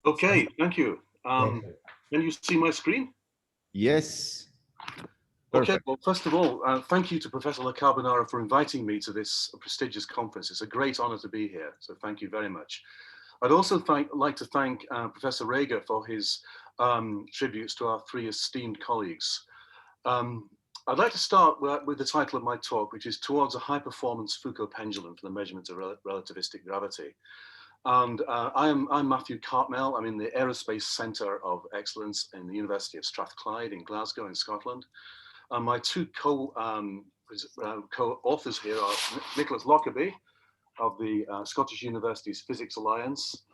Okay, thank you. Can you see my screen? Yes. Okay, Perfect. well, first of all, thank you to Professor Carbonara for inviting me to this prestigious conference. It's a great honor to be here, so thank you very much. I'd also like to thank Professor Rager for his tributes to our three esteemed colleagues. I'd like to start with the title of my talk, which is Towards a High-Performance Foucault Pendulum for the Measurement of Relativistic Gravity. And I'm Matthew Cartmell. I'm in the Aerospace Centre of Excellence in the University of Strathclyde in Glasgow in Scotland. And my two co-authors here are Nicholas Lockerbie of the Scottish Universities Physics Alliance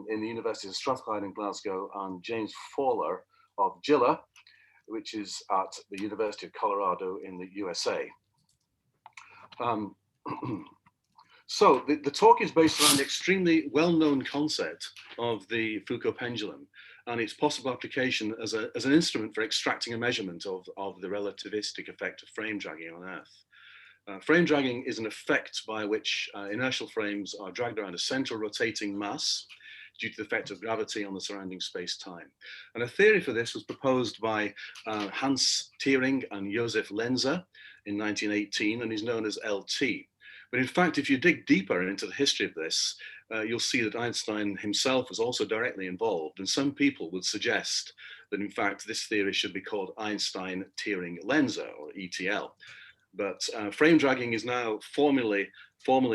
in the University of Strathclyde in Glasgow, and James Fowler of GILA, which is at the University of Colorado in the USA. So the talk is based around the extremely well-known concept of the Foucault pendulum and its possible application as an instrument for extracting a measurement of the relativistic effect of frame dragging on Earth. Frame dragging is an effect by which inertial frames are dragged around a central rotating mass due to the effect of gravity on the surrounding space-time. And a theory for this was proposed by Hans Thierring and Josef Lenzer in 1918 and is known as LT. But in fact, if you dig deeper into the history of this, you'll see that Einstein himself was also directly involved. And some people would suggest that in fact, this theory should be called Einstein-Thierring-Lenzer, or ETL. But frame dragging is now formally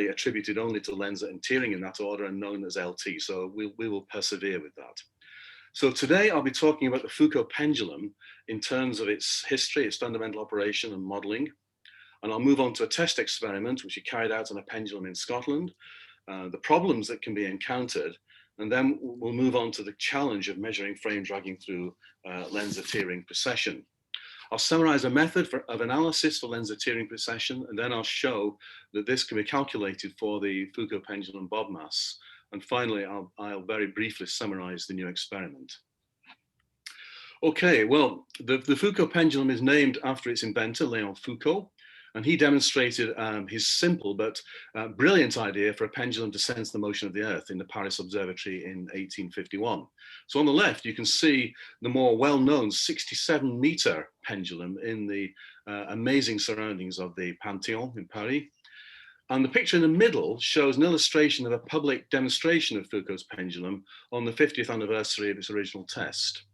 attributed only to Lenzer and Thierring in that order and known as LT. So we will persevere with that. So today I'll be talking about the Foucault pendulum in terms of its history, its fundamental operation and modeling. And I'll move on to a test experiment, which we carried out on a pendulum in Scotland, the problems that can be encountered, and then we'll move on to the challenge of measuring frame dragging through Lenzer-Thierring precession. I'll summarize a method of analysis for Lenzer-Thierring precession, and then I'll show that this can be calculated for the Foucault pendulum bob mass. And finally, I'll very briefly summarize the new experiment. Okay, well, the Foucault pendulum is named after its inventor, Léon Foucault. And he demonstrated his simple but brilliant idea for a pendulum to sense the motion of the Earth in the Paris Observatory in 1851. So on the left, you can see the more well-known 67-meter pendulum in the amazing surroundings of the Panthéon in Paris. And the picture in the middle shows an illustration of a public demonstration of Foucault's pendulum on the 50th anniversary of its original test.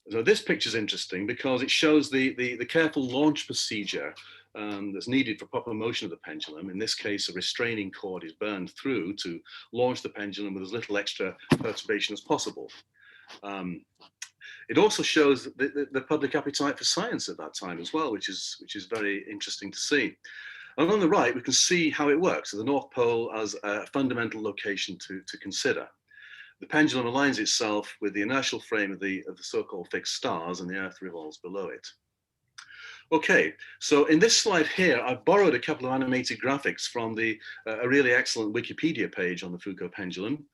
So this picture is interesting because it shows the careful launch procedure that's needed for proper motion of the pendulum. In this case, a restraining cord is burned through to launch the pendulum with as little extra perturbation as possible. It also shows the public appetite for science at that time as well, which is very interesting to see. And on the right, we can see how it works. So the North Pole as a fundamental location to consider. The pendulum aligns itself with the inertial frame of the so-called fixed stars, and the Earth revolves below it. Okay, so in this slide here, I've borrowed a couple of animated graphics from a really excellent Wikipedia page on the Foucault pendulum.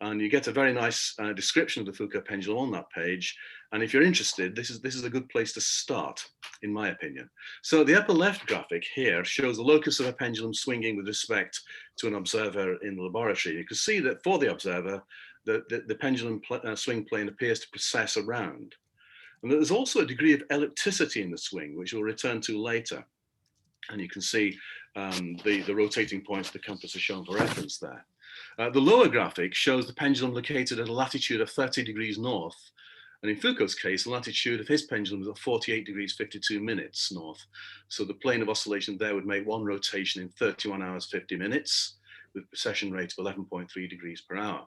And you get a very nice description of the Foucault pendulum on that page. And if you're interested, this is a good place to start, in my opinion. So the upper left graphic here shows the locus of a pendulum swinging with respect to an observer in the laboratory. You can see that for the observer, the pendulum swing plane appears to precess around. And there's also a degree of ellipticity in the swing, which we'll return to later. And you can see the rotating points of the compass are shown for reference there. The lower graphic shows the pendulum located at a latitude of 30 degrees north. And in Foucault's case, the latitude of his pendulum was at 48 degrees 52 minutes north. So the plane of oscillation there would make one rotation in 31 hours 50 minutes with a precession rate of 11.3 degrees per hour.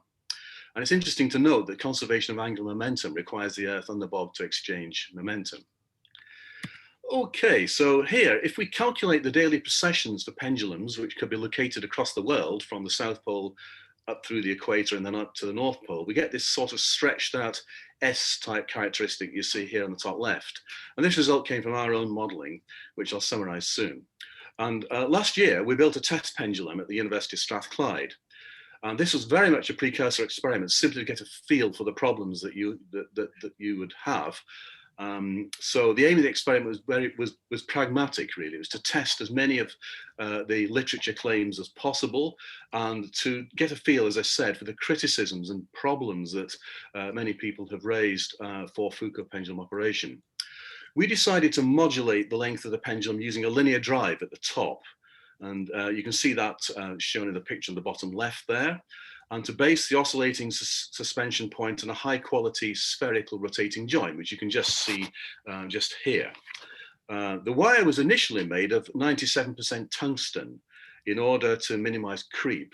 And it's interesting to note that conservation of angular momentum requires the Earth and the bob to exchange momentum. Okay, so here, if we calculate the daily precessions for pendulums, which could be located across the world from the South Pole up through the equator and then up to the North Pole, we get this sort of stretched out S-type characteristic you see here on the top left. And this result came from our own modeling, which I'll summarize soon. And last year, we built a test pendulum at the University of Strathclyde. And this was very much a precursor experiment, simply to get a feel for the problems that you would have. So the aim of the experiment was pragmatic, really. It was to test as many of the literature claims as possible and to get a feel, as I said, for the criticisms and problems that many people have raised for Foucault pendulum operation. We decided to modulate the length of the pendulum using a linear drive at the top. And you can see that shown in the picture on the bottom left there. And to base the oscillating suspension point on a high quality spherical rotating joint, which you can just see just here. The wire was initially made of 97% tungsten in order to minimize creep.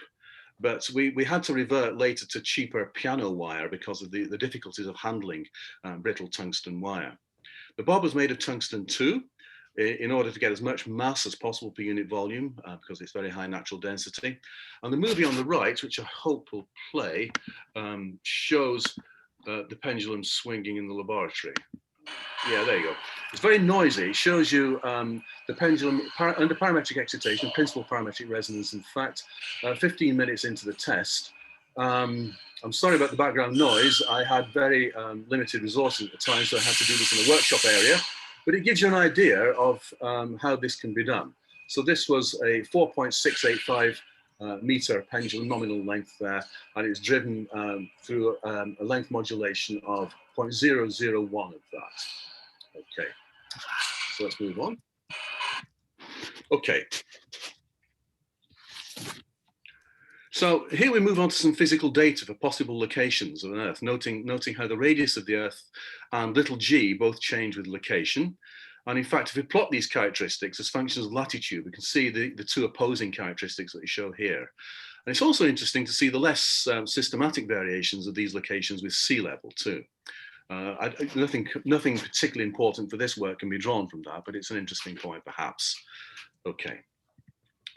But we had to revert later to cheaper piano wire because of the difficulties of handling brittle tungsten wire. The bob was made of tungsten too, in order to get as much mass as possible per unit volume, because it's very high natural density. And the movie on the right, which I hope will play, shows the pendulum swinging in the laboratory. Yeah, there you go. It's very noisy. It shows you the pendulum under parametric excitation, principal parametric resonance. In fact, 15 minutes into the test, I'm sorry about the background noise. I had very limited resources at the time, so I had to do this in a workshop area. But it gives you an idea of how this can be done. So this was a 4.685 meter pendulum nominal length there, and it's driven through a length modulation of 0.001 of that. Okay, so let's move on. Okay. So here we move on to some physical data for possible locations of an Earth, noting how the radius of the Earth and little g both change with location. And in fact, if we plot these characteristics as functions of latitude, we can see the two opposing characteristics that we show here. And it's also interesting to see the less systematic variations of these locations with sea level too. Nothing particularly important for this work can be drawn from that, but it's an interesting point perhaps. Okay.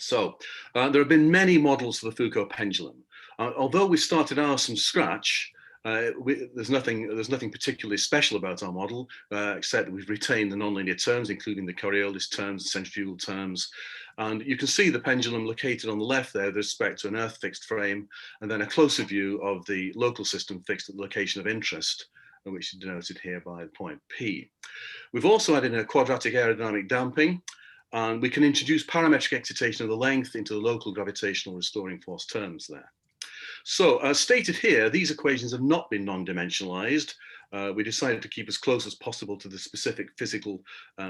So there have been many models for the Foucault pendulum. Although we started ours from scratch, there's nothing particularly special about our model, except that we've retained the nonlinear terms, including the Coriolis terms, the centrifugal terms. And you can see the pendulum located on the left there with respect to an Earth fixed frame, and then a closer view of the local system fixed at the location of interest, which is denoted here by the point P. We've also added a quadratic aerodynamic damping, and we can introduce parametric excitation of the length into the local gravitational restoring force terms there. So as stated here, these equations have not been non-dimensionalized. We decided to keep as close as possible to the specific physical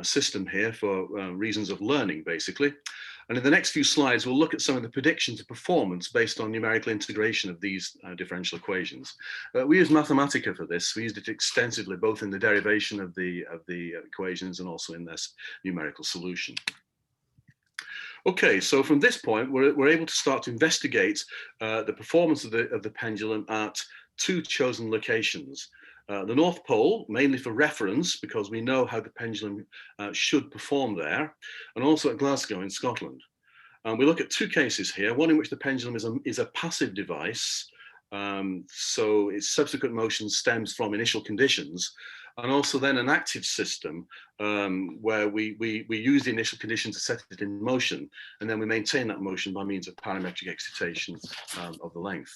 system here for reasons of learning, basically. And in the next few slides, we'll look at some of the predictions of performance based on numerical integration of these differential equations. We used Mathematica for this. We used it extensively, both in the derivation of the equations and also in this numerical solution. Okay, so from this point, we're able to start to investigate the performance of the pendulum at two chosen locations. The North Pole, mainly for reference, because we know how the pendulum should perform there, and also at Glasgow in Scotland. And we look at two cases here, one in which the pendulum is a passive device, so its subsequent motion stems from initial conditions, and also then an active system where we use the initial condition to set it in motion, and then we maintain that motion by means of parametric excitation of the length.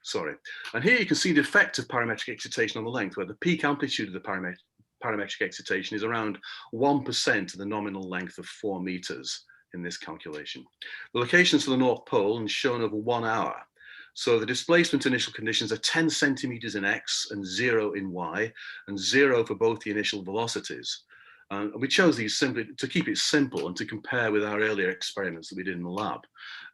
Sorry. And here you can see the effect of parametric excitation on the length, where the peak amplitude of the parametric excitation is around 1% of the nominal length of 4 meters in this calculation. The locations for the North Pole are shown over 1 hour. So the displacement initial conditions are 10 centimeters in X and 0 in Y, and 0 for both the initial velocities. We chose these simply to keep it simple and to compare with our earlier experiments that we did in the lab.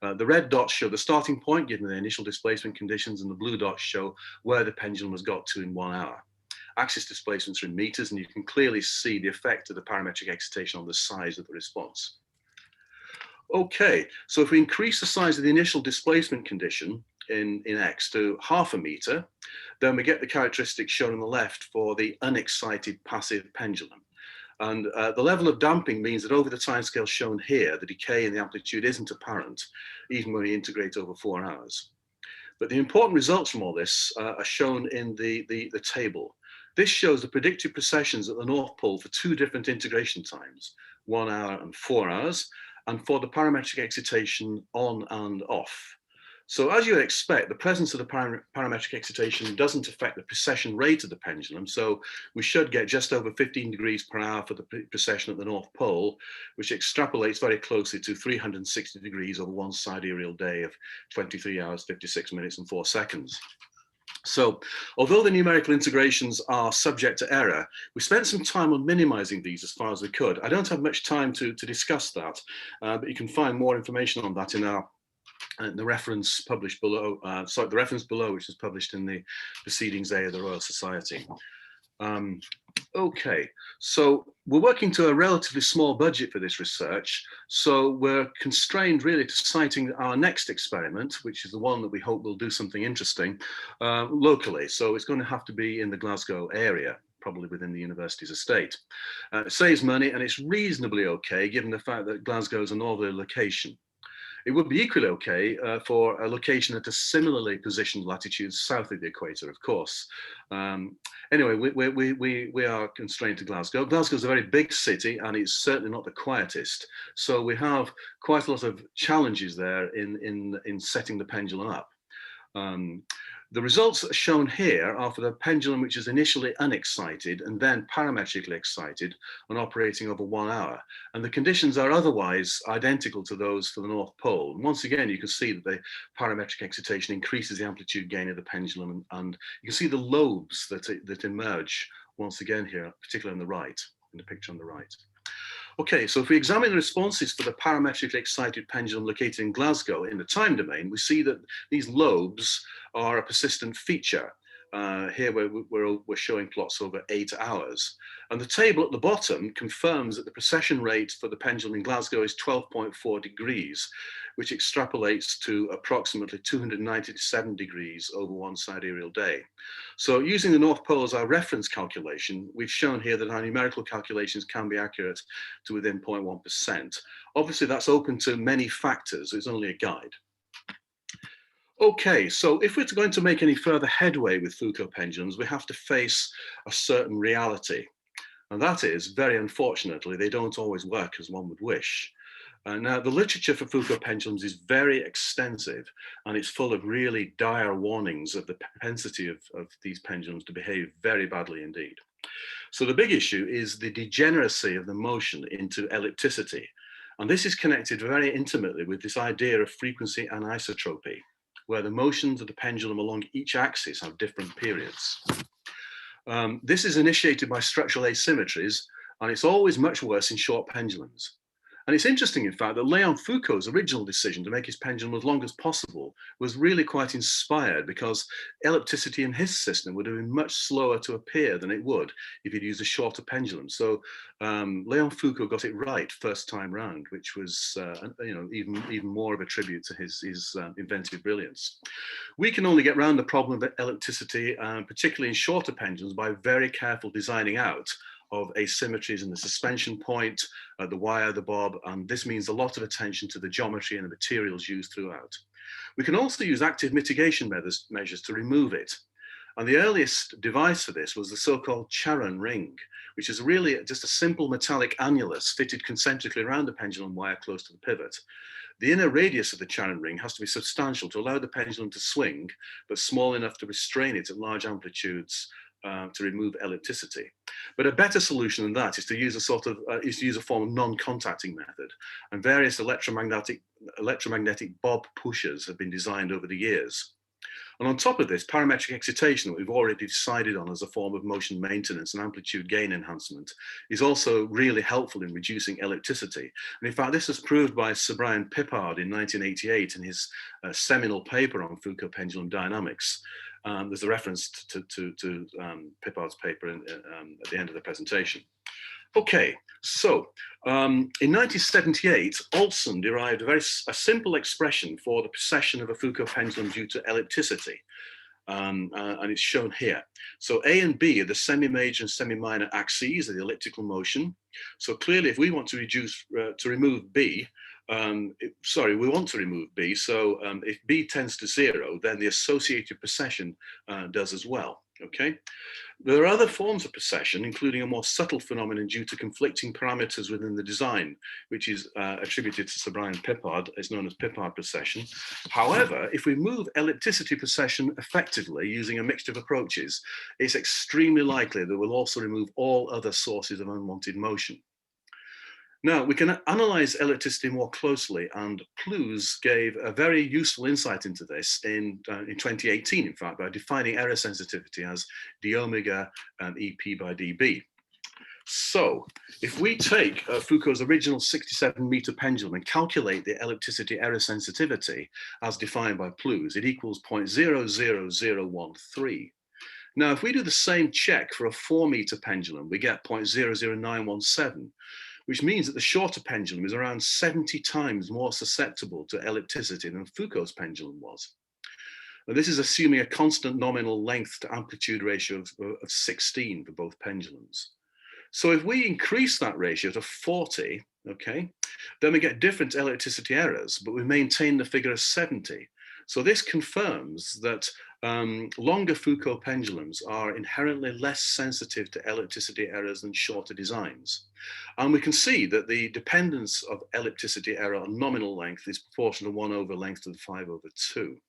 The red dots show the starting point given the initial displacement conditions, and the blue dots show where the pendulum has got to in 1 hour. Axis displacements are in meters, and you can clearly see the effect of the parametric excitation on the size of the response. Okay, so if we increase the size of the initial displacement condition in X to 0.5 meter, then we get the characteristics shown on the left for the unexcited passive pendulum. And the level of damping means that over the timescale shown here, the decay in the amplitude isn't apparent, even when we integrate over 4 hours. But the important results from all this are shown in the table. This shows the predicted precessions at the North Pole for 2 different integration times, 1 hour and 4 hours, and for the parametric excitation on and off. So as you would expect, the presence of the parametric excitation doesn't affect the precession rate of the pendulum. So we should get just over 15 degrees per hour for the precession at the North Pole, which extrapolates very closely to 360 degrees over one sidereal day of 23 hours, 56 minutes and 4 seconds. So although the numerical integrations are subject to error, we spent some time on minimizing these as far as we could. I don't have much time to discuss that, but you can find more information on that in the reference published below, the reference below, which is published in the Proceedings of the Royal Society. Okay, so we're working to a relatively small budget for this research, so we're constrained really to citing our next experiment, which is the one that we hope will do something interesting locally. So it's going to have to be in the Glasgow area, probably within the university's estate. It saves money and it's reasonably okay, given the fact that Glasgow is a northerly location. It would be equally okay for a location at a similarly positioned latitude south of the equator, of course. Anyway, we are constrained to Glasgow. Glasgow is a very big city and it's certainly not the quietest. So we have quite a lot of challenges there in setting the pendulum up. The results shown here are for the pendulum which is initially unexcited and then parametrically excited and operating over 1 hour. And the conditions are otherwise identical to those for the North Pole. And once again, you can see that the parametric excitation increases the amplitude gain of the pendulum, and you can see the lobes that emerge once again here, particularly on the right, in the picture on the right. Okay, so if we examine the responses for the parametrically excited pendulum located in Glasgow in the time domain, we see that these lobes are a persistent feature. Here we're showing plots over 8 hours. And the table at the bottom confirms that the precession rate for the pendulum in Glasgow is 12.4 degrees, which extrapolates to approximately 297 degrees over one sidereal day. So using the North Pole as our reference calculation, we've shown here that our numerical calculations can be accurate to within 0.1%. Obviously, that's open to many factors. It's only a guide. Okay, so if we're going to make any further headway with Foucault pendulums, we have to face a certain reality. And that is, very unfortunately, they don't always work as one would wish. Now, the literature for Foucault pendulums is very extensive, and it's full of really dire warnings of the propensity of these pendulums to behave very badly indeed. So the big issue is the degeneracy of the motion into ellipticity. And this is connected very intimately with this idea of frequency anisotropy, where the motions of the pendulum along each axis have different periods. This is initiated by structural asymmetries, and it's always much worse in short pendulums. And it's interesting, in fact, that Léon Foucault's original decision to make his pendulum as long as possible was really quite inspired, because ellipticity in his system would have been much slower to appear than it would if he'd used a shorter pendulum. So Léon Foucault got it right first time round, which was even more of a tribute to his inventive brilliance. We can only get around the problem of ellipticity, particularly in shorter pendulums, by very careful designing out of asymmetries in the suspension point, the wire, the bob, and this means a lot of attention to the geometry and the materials used throughout. We can also use active mitigation measures to remove it. And the earliest device for this was the so-called Charon ring, which is really just a simple metallic annulus fitted concentrically around the pendulum wire close to the pivot. The inner radius of the Charon ring has to be substantial to allow the pendulum to swing, but small enough to restrain it at large amplitudes to remove ellipticity. But a better solution than that is to use a form of non-contacting method, and various electromagnetic bob pushers have been designed over the years. And on top of this, parametric excitation, that we've already decided on as a form of motion maintenance and amplitude gain enhancement, is also really helpful in reducing ellipticity. And in fact, this was proved by Sir Brian Pipar in 1988 in his seminal paper on Foucault pendulum dynamics. There's a reference to Pipar's paper at the end of the presentation. Okay, so in 1978, Olson derived a simple expression for the precession of a Foucault pendulum due to ellipticity, and it's shown here. So A and B are the semi-major and semi-minor axes of the elliptical motion. So clearly, if we want to remove B, we want to remove B. So if B tends to 0, then the associated precession does as well. Okay. There are other forms of precession, including a more subtle phenomenon due to conflicting parameters within the design, which is attributed to Sir Brian Pipar. It's known as Pipar Procession. However, if we move ellipticity precession effectively using a mixture of approaches, it's extremely likely that we'll also remove all other sources of unwanted motion. Now, we can analyze ellipticity more closely, and Plews gave a very useful insight into this in 2018, in fact, by defining error sensitivity as d omega EP by dB. So if we take Foucault's original 67-meter pendulum and calculate the ellipticity error sensitivity as defined by Plews, it equals 0.00013. Now, if we do the same check for a 4-meter pendulum, we get 0.00917. Which means that the shorter pendulum is around 70 times more susceptible to ellipticity than Foucault's pendulum was. Now, this is assuming a constant nominal length to amplitude ratio of 16 for both pendulums. So if we increase that ratio to 40, okay, then we get different ellipticity errors, but we maintain the figure of 70. So this confirms that longer Foucault pendulums are inherently less sensitive to ellipticity errors than shorter designs. And we can see that the dependence of ellipticity error on nominal length is proportional to 1 over length to the 5/2.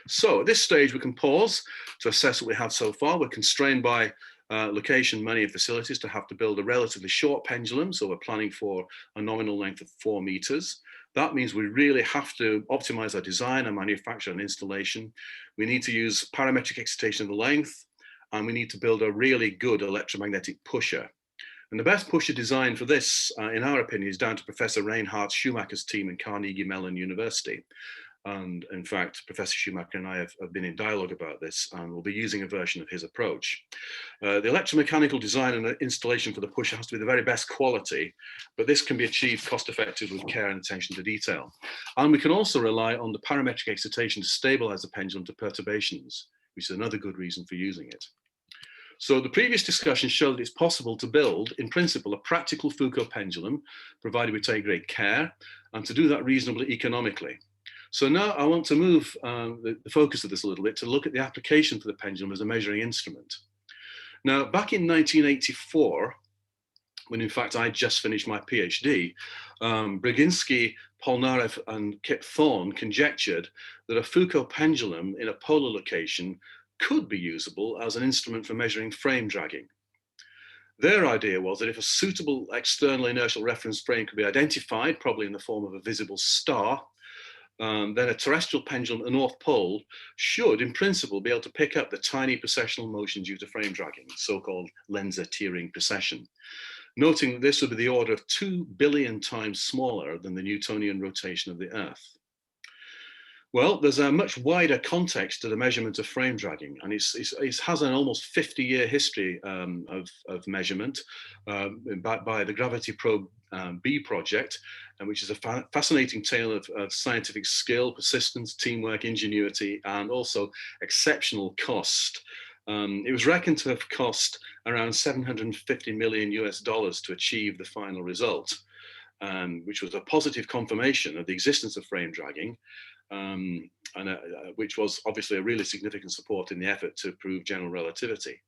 So at this stage, we can pause to assess what we have so far. We're constrained by location, money, and facilities to have to build a relatively short pendulum. So we're planning for a nominal length of 4 meters. That means we really have to optimize our design and manufacture and installation. We need to use parametric excitation of the length, and we need to build a really good electromagnetic pusher. And the best pusher design for this, in our opinion, is down to Professor Reinhard Schumacher's team in Carnegie Mellon University. And in fact, Professor Schumacher and I have been in dialogue about this, and we'll be using a version of his approach. The electromechanical design and installation for the pusher has to be the very best quality, but this can be achieved cost effectively with care and attention to detail. And we can also rely on the parametric excitation to stabilize the pendulum to perturbations, which is another good reason for using it. So the previous discussion showed that it's possible to build, in principle, a practical Foucault pendulum, provided we take great care, and to do that reasonably economically. So now I want to move the focus of this a little bit to look at the application for the pendulum as a measuring instrument. Now, back in 1984, when in fact I just finished my PhD, Brzezinski, Polnareff, and Kip Thorne conjectured that a Foucault pendulum in a polar location could be usable as an instrument for measuring frame dragging. Their idea was that if a suitable external inertial reference frame could be identified, probably in the form of a visible star, then a terrestrial pendulum at the North Pole should, in principle, be able to pick up the tiny precessional motion due to frame dragging, so-called Lenser tearing precession, noting that this would be the order of 2 billion times smaller than the Newtonian rotation of the Earth. Well, there's a much wider context to the measurement of frame dragging, and it has an almost 50-year history of measurement backed by the Gravity Probe B project, which is a fascinating tale of scientific skill, persistence, teamwork, ingenuity, and also exceptional cost. It was reckoned to have cost around $750 million to achieve the final result, which was a positive confirmation of the existence of frame dragging, which was obviously a really significant support in the effort to prove general relativity.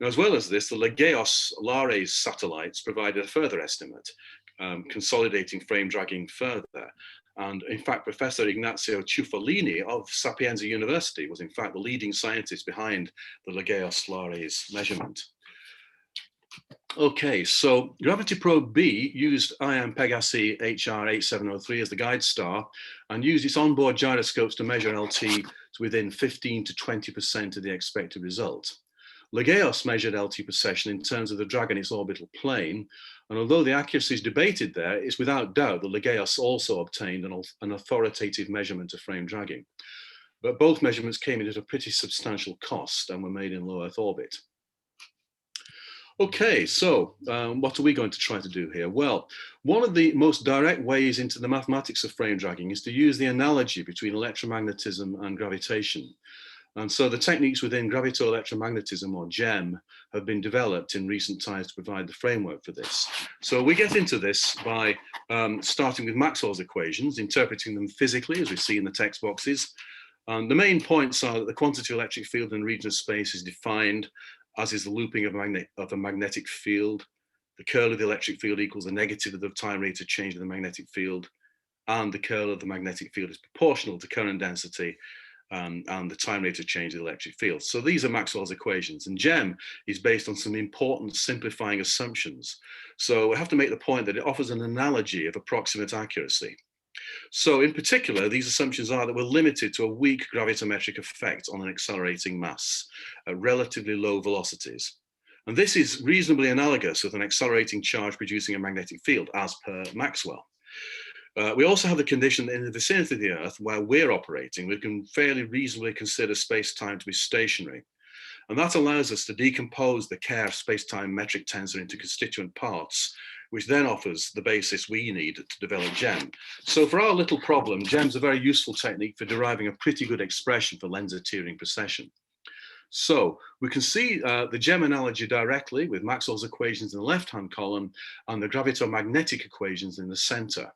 Now, as well as this, the Lageios-Lares satellites provided a further estimate, consolidating frame dragging further. And in fact, Professor Ignazio Ciuffalini of Sapienza University was in fact the leading scientist behind the Lageios-Lares measurement. Okay, so Gravity Probe B used IM Pegasi HR8703 as the guide star and used its onboard gyroscopes to measure LT to within 15 to 20% of the expected result. Lageios measured LT precession in terms of the drag in its orbital plane, and although the accuracy is debated there, it's without doubt that Lageios also obtained an authoritative measurement of frame dragging. But both measurements came in at a pretty substantial cost and were made in low Earth orbit. Okay, so what are we going to try to do here? Well, one of the most direct ways into the mathematics of frame dragging is to use the analogy between electromagnetism and gravitation. And so the techniques within gravito-electromagnetism, or GEM, have been developed in recent times to provide the framework for this. So we get into this by starting with Maxwell's equations, interpreting them physically, as we see in the text boxes, And the main points are that the quantity of electric field in a region of space is defined, as is the looping of a magnetic field. The curl of the electric field equals the negative of the time rate of change of the magnetic field, and the curl of the magnetic field is proportional to current density and the time rate of change of the electric field. So these are Maxwell's equations, and GEM is based on some important simplifying assumptions. So we have to make the point that it offers an analogy of approximate accuracy. So in particular, these assumptions are that we're limited to a weak gravimetric effect on an accelerating mass at relatively low velocities. And this is reasonably analogous with an accelerating charge producing a magnetic field, as per Maxwell. We also have the condition that in the vicinity of the Earth, where we're operating, we can fairly reasonably consider space-time to be stationary. And that allows us to decompose the Kerr space-time metric tensor into constituent parts, which then offers the basis we need to develop GEM. So for our little problem, GEM's a very useful technique for deriving a pretty good expression for Lense-Thirring precession. So we can see the GEM analogy directly with Maxwell's equations in the left-hand column and the gravitomagnetic equations in the center.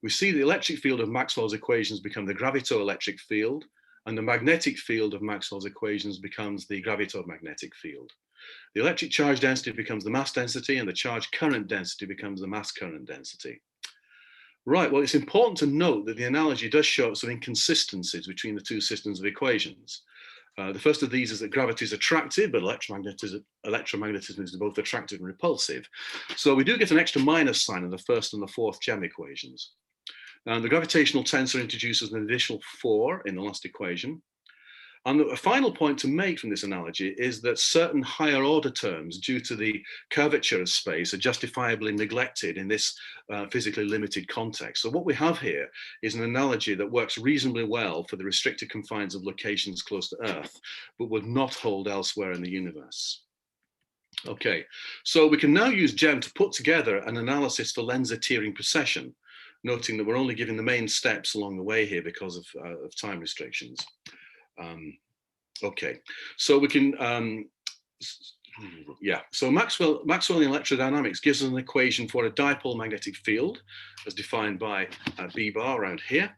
We see the electric field of Maxwell's equations become the gravitoelectric field, and the magnetic field of Maxwell's equations becomes the gravitomagnetic field. The electric charge density becomes the mass density, and the charge current density becomes the mass current density. Right, well, it's important to note that the analogy does show some inconsistencies between the two systems of equations. The first of these is that gravity is attractive, but electromagnetism is both attractive and repulsive. So we do get an extra minus sign in the first and the fourth GEM equations. And the gravitational tensor introduces an additional 4 in the last equation. And a final point to make from this analogy is that certain higher order terms due to the curvature of space are justifiably neglected in this physically limited context. So what we have here is an analogy that works reasonably well for the restricted confines of locations close to Earth, but would not hold elsewhere in the universe. Okay, so we can now use GEM to put together an analysis for Lense-Thirring precession, noting that we're only giving the main steps along the way here because of time restrictions. Okay, so we can, so Maxwellian electrodynamics gives us an equation for a dipole magnetic field as defined by B bar around here.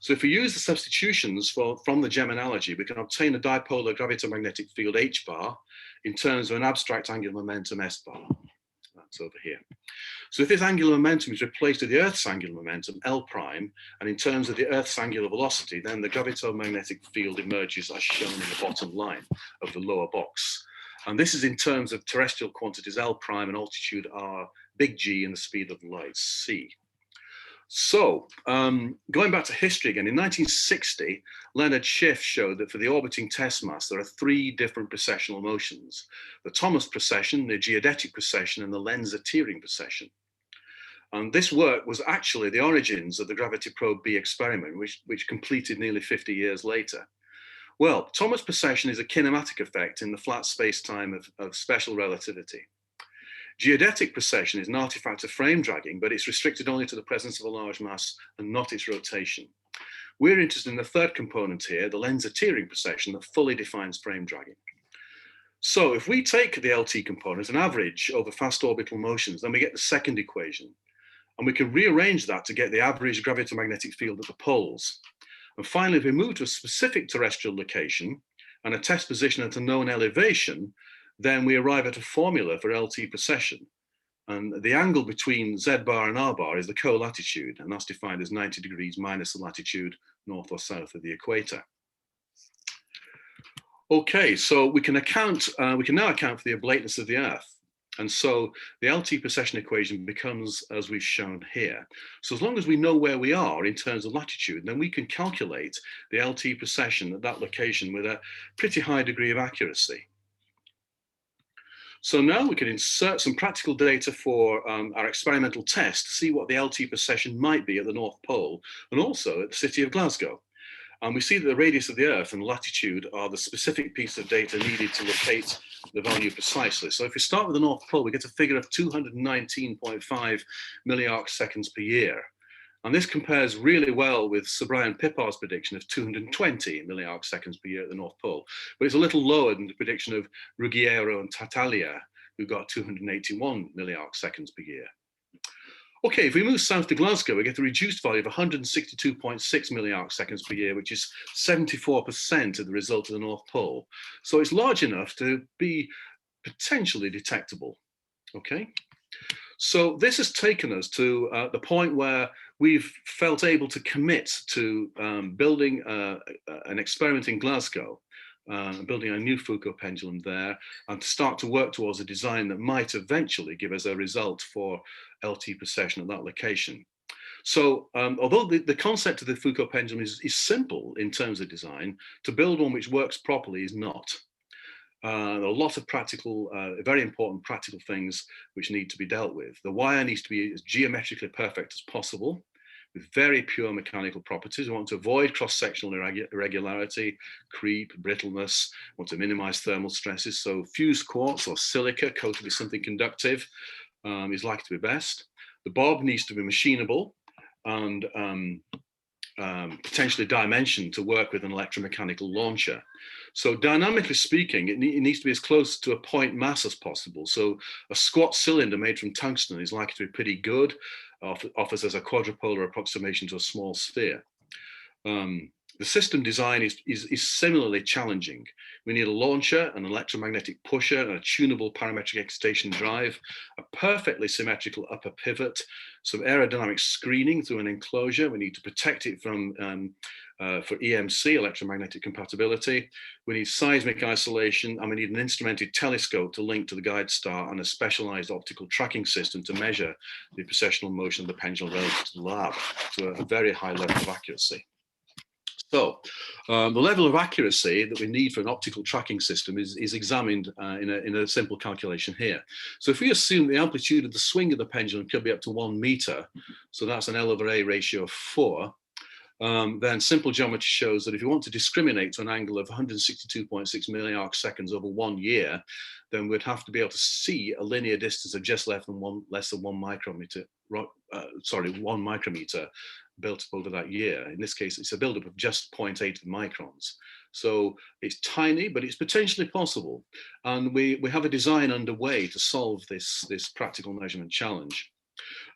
So if we use the substitutions from the GEM analogy, we can obtain a dipolar gravitomagnetic field H bar in terms of an abstract angular momentum S bar. That's over here. So if this angular momentum is replaced with the Earth's angular momentum, L prime, and in terms of the Earth's angular velocity, then the gravitomagnetic field emerges as shown in the bottom line of the lower box. And this is in terms of terrestrial quantities L prime and altitude R, big G, and the speed of light, C. So going back to history again, in 1960, Leonard Schiff showed that for the orbiting test mass, there are 3 different precessional motions: the Thomas precession, the geodetic precession, and the Lense-Thirring precession. And this work was actually the origins of the Gravity Probe B experiment, which completed nearly 50 years later. Well, Thomas precession is a kinematic effect in the flat space-time of special relativity. Geodetic precession is an artifact of frame dragging, but it's restricted only to the presence of a large mass and not its rotation. We're interested in the third component here, the Lense-Thirring precession that fully defines frame dragging. So if we take the LT component and average over fast orbital motions, then we get the second equation. And we can rearrange that to get the average gravitomagnetic field at the poles. And finally, if we move to a specific terrestrial location and a test position at a known elevation, then we arrive at a formula for LT precession. And the angle between Z bar and R bar is the co-latitude, and that's defined as 90 degrees minus the latitude north or south of the equator. Okay, so we can now account for the oblateness of the Earth. And so the LT precession equation becomes as we've shown here. So as long as we know where we are in terms of latitude, then we can calculate the LT precession at that location with a pretty high degree of accuracy. So now we can insert some practical data for our experimental test to see what the LT precession might be at the North Pole and also at the city of Glasgow. And we see that the radius of the Earth and latitude are the specific piece of data needed to locate the value precisely. So if we start with the North Pole, we get a figure of 219.5 milliarc seconds per year. And this compares really well with Sir Brian Pipar's prediction of 220 milliarc seconds per year at the North Pole. But it's a little lower than the prediction of Ruggiero and Tartaglia, who got 281 milliarc seconds per year. Okay, if we move south to Glasgow, we get a reduced value of 162.6 milliarc seconds per year, which is 74% of the result of the North Pole. So it's large enough to be potentially detectable. Okay, so this has taken us to the point where we've felt able to commit to building an experiment in Glasgow, building a new Foucault pendulum there, and to start to work towards a design that might eventually give us a result for Lt Procession at that location. So although the concept of the Foucault pendulum is simple in terms of design, to build one which works properly is not. There are a lot of practical, very important practical things which need to be dealt with. The wire needs to be as geometrically perfect as possible, with very pure mechanical properties. We want to avoid cross-sectional irregularity, creep, brittleness. We want to minimize thermal stresses. So fused quartz or silica coated with something conductive is likely to be best. The bob needs to be machinable and potentially dimensioned to work with an electromechanical launcher. So dynamically speaking, it needs to be as close to a point mass as possible. So a squat cylinder made from tungsten is likely to be pretty good, offers us a quadrupolar approximation to a small sphere. The system design is similarly challenging. We need a launcher, an electromagnetic pusher, and a tunable parametric excitation drive, a perfectly symmetrical upper pivot, some aerodynamic screening through an enclosure. We need to protect it from for EMC, electromagnetic compatibility. We need seismic isolation, and we need an instrumented telescope to link to the guide star and a specialized optical tracking system to measure the precessional motion of the pendulum relative to the lab to a very high level of accuracy. So the level of accuracy that we need for an optical tracking system is examined in a simple calculation here. So if we assume the amplitude of the swing of the pendulum could be up to 1 meter, so that's an L/A ratio of 4, then simple geometry shows that if you want to discriminate to an angle of 162.6 milliarc seconds over 1 year, then we'd have to be able to see a linear distance of just less than one micrometer, 1 micrometer built up over that year. In this case, it's a buildup of just 0.8 microns. So it's tiny, but it's potentially possible. And we have a design underway to solve this practical measurement challenge.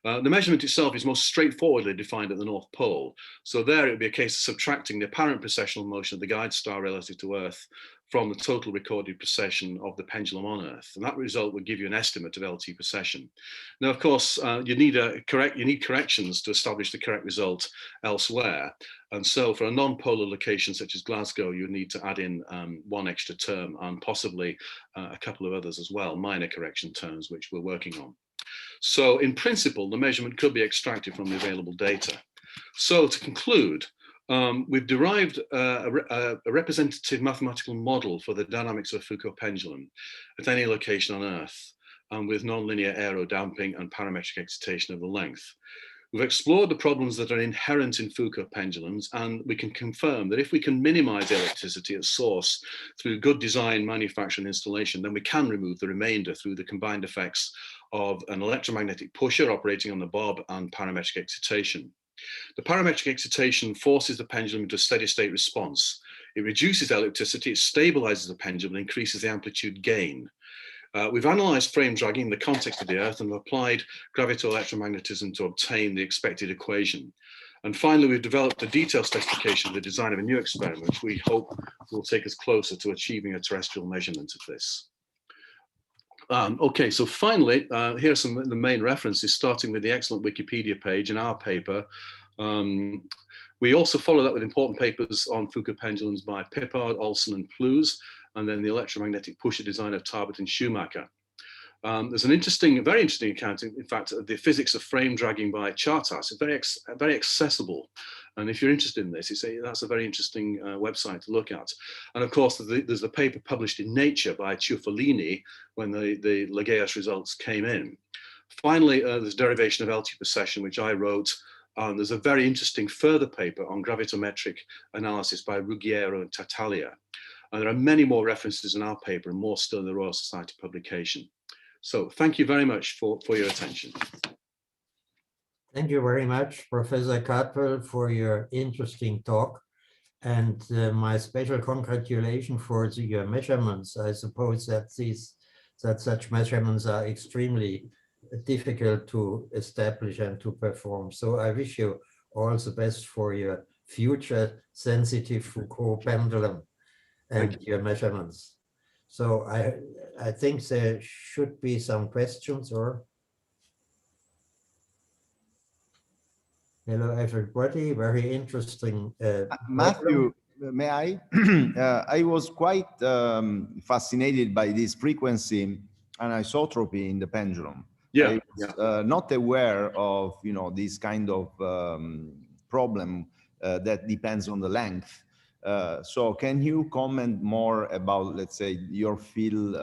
The measurement itself is most straightforwardly defined at the North Pole. So there it would be a case of subtracting the apparent precessional motion of the guide star relative to Earth from the total recorded precession of the pendulum on Earth. And that result would give you an estimate of Lt precession. Now, of course, you need corrections to establish the correct result elsewhere. And so for a non-polar location such as Glasgow, you need to add in one extra term and possibly a couple of others as well, minor correction terms, which we're working on. So in principle, the measurement could be extracted from the available data. So to conclude, we've derived a representative mathematical model for the dynamics of a Foucault pendulum at any location on Earth, and with nonlinear aerodamping and parametric excitation of the length. We've explored the problems that are inherent in Foucault pendulums, and we can confirm that if we can minimize ellipticity at source through good design, manufacture, and installation, then we can remove the remainder through the combined effects of an electromagnetic pusher operating on the bob and parametric excitation. The parametric excitation forces the pendulum into a steady state response. It reduces ellipticity, it stabilizes the pendulum, and increases the amplitude gain. We've analyzed frame dragging in the context of the Earth and applied gravito-electromagnetism to obtain the expected equation. And finally, we've developed a detailed specification of the design of a new experiment, which we hope will take us closer to achieving a terrestrial measurement of this. Okay, so finally, here are some of the main references, starting with the excellent Wikipedia page in our paper. We also follow that with important papers on Foucault pendulums by Pipar, Olsen, and Plews, and then the electromagnetic pusher design of Tarbert and Schumacher. There's an very interesting account, in fact, of the physics of frame dragging by Chartas. It's very accessible. And if you're interested in this, that's a very interesting website to look at. And of course, there's the paper published in Nature by Ciuffalini when the Legeas results came in. Finally, there's derivation of Lt Procession, which I wrote. And there's a very interesting further paper on gravimetric analysis by Ruggiero and Tartaglia. And there are many more references in our paper and more still in the Royal Society publication. So thank you very much for your attention. Thank you very much, Professor Cartmell, for your interesting talk. And my special congratulations for your measurements. I suppose that such measurements are extremely difficult to establish and to perform. So I wish you all the best for your future sensitive Foucault pendulum and your measurements. So I think there should be some questions or. Hello, everybody. Very interesting. Matthew, may I? I was quite fascinated by this frequency anisotropy in the pendulum. Yeah, I was not aware of, this kind of problem that depends on the length. So can you comment more about, let's say, your field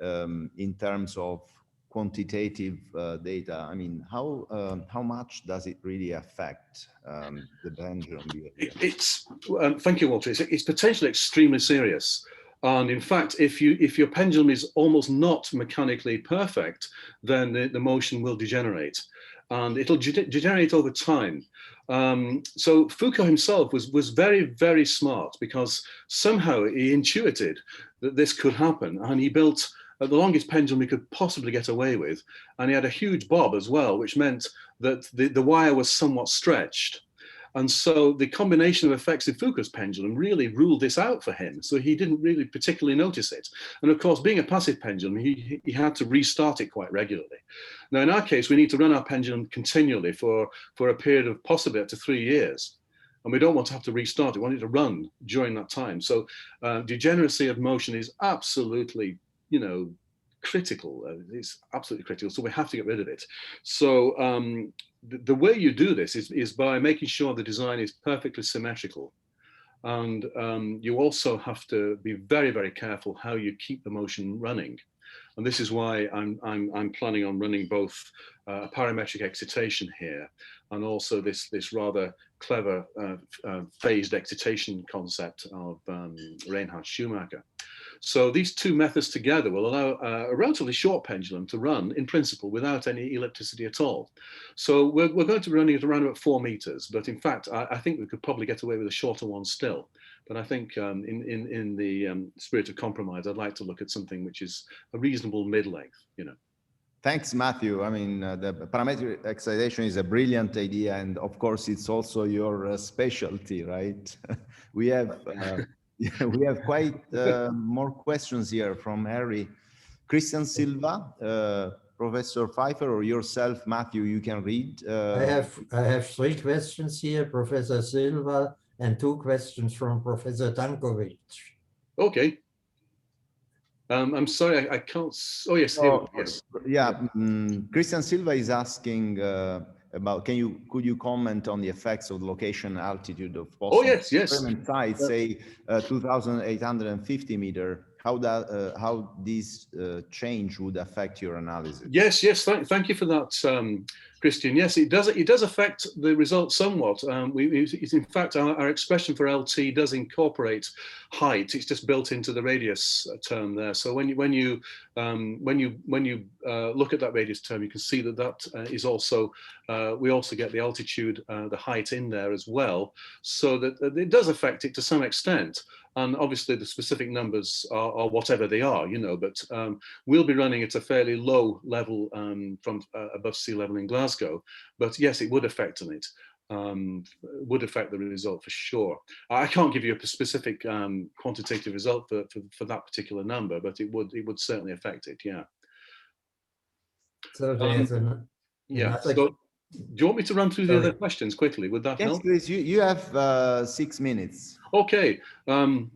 in terms of quantitative data? I mean, how much does it really affect the pendulum behavior? Thank you, Walter. It's potentially extremely serious. And in fact, if your pendulum is almost not mechanically perfect, then the motion will degenerate, and it'll degenerate over time. So Foucault himself was very, very smart, because somehow he intuited that this could happen, and he built the longest pendulum he could possibly get away with, and he had a huge bob as well, which meant that the wire was somewhat stretched. And so the combination of effects in Foucault's pendulum really ruled this out for him. So he didn't really particularly notice it. And of course, being a passive pendulum, he had to restart it quite regularly. Now, in our case, we need to run our pendulum continually for a period of possibly up to 3 years. And we don't want to have to restart it. We want it to run during that time. So degeneracy of motion is absolutely, critical. It's absolutely critical. So we have to get rid of it. So the way you do this is by making sure the design is perfectly symmetrical. And you also have to be very, very careful how you keep the motion running. And this is why I'm planning on running both parametric excitation here, and also this rather clever phased excitation concept of Reinhard Schumacher. So these two methods together will allow a relatively short pendulum to run, in principle, without any ellipticity at all. So we're going to be running it around about 4 meters, but in fact, I think we could probably get away with a shorter one still. But I think in the spirit of compromise, I'd like to look at something which is a reasonable mid-length, Thanks, Matthew. I mean, the parametric excitation is a brilliant idea, and of course, it's also your specialty, right? We have quite more questions here from Harry. Christian Silva, Professor Pfeiffer, or yourself, Matthew, you can read. I have 3 questions here, Professor Silva, and 2 questions from Professor Dankovic. Okay. I'm sorry, I can't. Oh yes, yes. Yeah, Christian Silva is asking about. Could you comment on the effects of location altitude of possible experiment sites, say 2,850 meter? How this change would affect your analysis? Yes. Thank you for that, Christian. Yes, it does affect the results somewhat. In fact, our expression for LT does incorporate height. It's just built into the radius term there. So when you look at that radius term, you can see that is also we also get the altitude, the height in there as well. So that it does affect it to some extent. And obviously the specific numbers are whatever they are, but we'll be running at a fairly low level from above sea level in Glasgow. But yes, it would affect on it, would affect the result for sure. I can't give you a specific quantitative result for that particular number, but it would certainly affect it, yeah. So there's So do you want me to run through the other questions quickly? Would that help? Yes, please. You have 6 minutes. Okay. And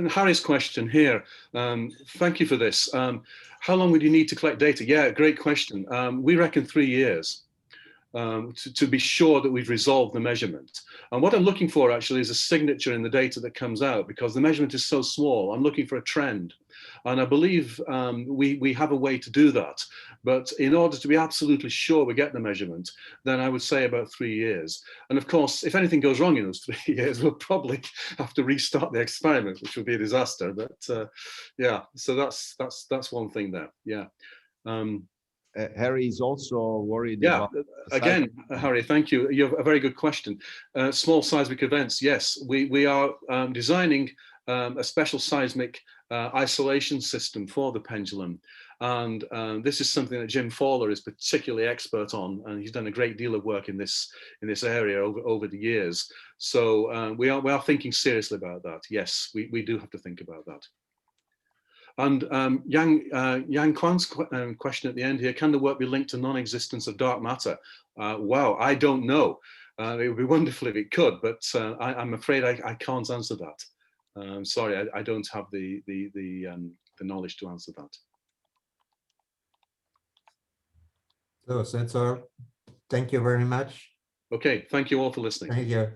Harry's question here. Thank you for this. How long would you need to collect data? Yeah, great question. We reckon 3 years to be sure that we've resolved the measurement. And what I'm looking for actually is a signature in the data that comes out, because the measurement is so small. I'm looking for a trend. And I believe we have a way to do that. But in order to be absolutely sure we get the measurement, then I would say about 3 years. And of course, if anything goes wrong in those 3 years, we'll probably have to restart the experiment, which would be a disaster. But yeah, so that's one thing there. Yeah. Harry is also worried. Yeah, again, Harry, thank you. You have a very good question. Small seismic events, yes. We are designing a special seismic isolation system for the pendulum. And this is something that Jim Fowler is particularly expert on, and he's done a great deal of work in this area over the years. So we are thinking seriously about that. Yes, we do have to think about that. And Yang Kwan's question at the end here: can the work be linked to non-existence of dark matter? Wow, I don't know. It would be wonderful if it could, but I'm afraid I can't answer that. Sorry, I don't have the knowledge to answer that. So that's all. Thank you very much. Okay, thank you all for listening. Thank you.